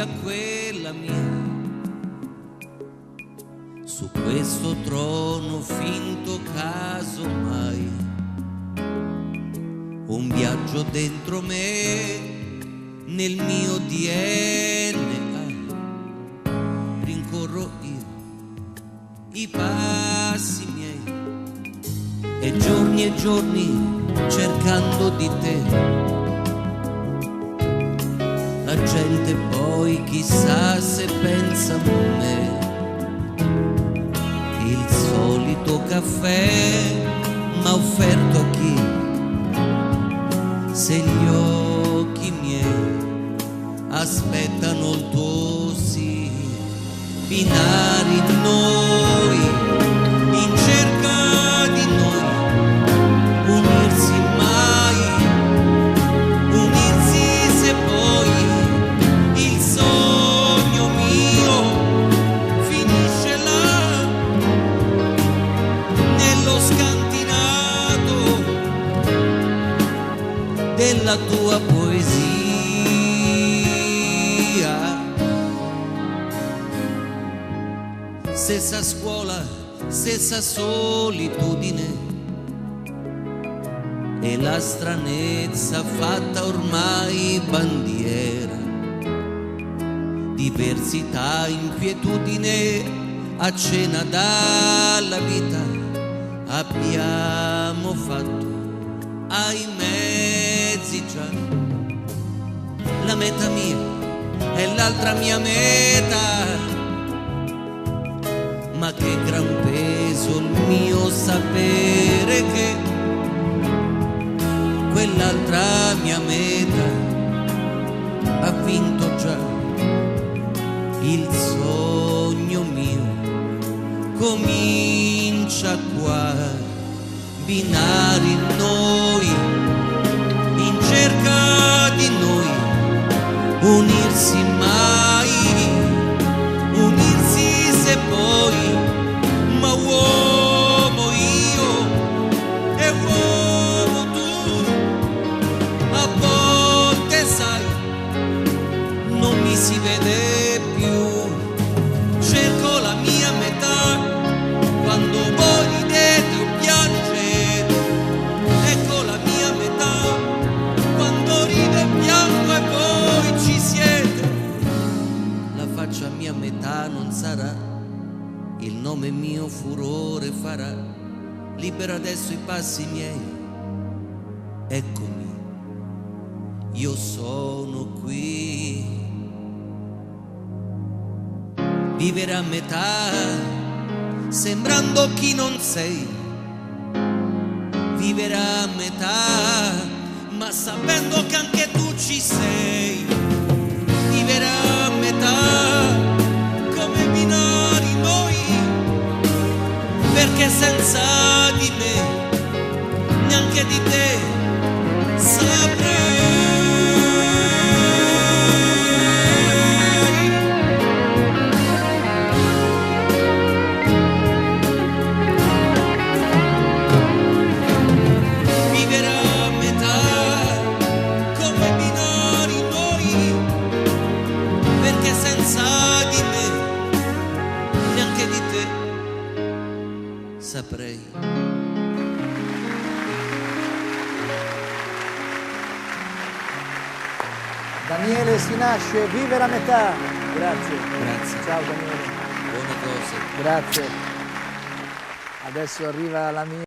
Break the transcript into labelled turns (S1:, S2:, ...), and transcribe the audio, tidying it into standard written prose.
S1: sia quella mia. Su questo trono finto casomai, un viaggio dentro me, nel mio DNA. Rincorro io i passi miei e giorni cercando di te. La gente poi chissà se pensa a me. Il solito caffè m'ha offerto a chi? Se gli occhi miei aspettano il tuo sì. Binari noi, in cerca di noi, unirsi mai, unirsi se poi il sogno mio finisce là, nello scantinato della tua poesia. Stessa scuola, stessa solitudine, e la stranezza fatta ormai bandiera. Diversità, inquietudine, a cena dalla vita abbiamo fatto ai mezzi già. La meta mia è l'altra mia meta, ma che gran peso il mio sapere che quell'altra mia meta ha vinto già. Il sogno mio comincia qua. Binari noi, in cerca di noi, unirsi mai, unirsi se poi, ma uomo io e uomo tu, a volte sai, non mi si vede più. Cerco la mia metà quando voi ridete o piangete, ecco la mia metà quando ride e piango e voi ci siete. La faccia mia metà non sarà, il nome mio furore farà. Libera adesso i passi miei, eccomi, io sono qui. Vivere a metà, sembrando chi non sei. Vivere a metà, ma sapendo che anche tu ci sei. Vivere a metà, come binari noi, perché senza di me, neanche di te, saprei. Saprei.
S2: Daniele Si Nasce, Vivere a metà. Grazie.
S1: Grazie.
S2: Ciao Daniele.
S1: Buone cose.
S2: Grazie. Adesso arriva la mia.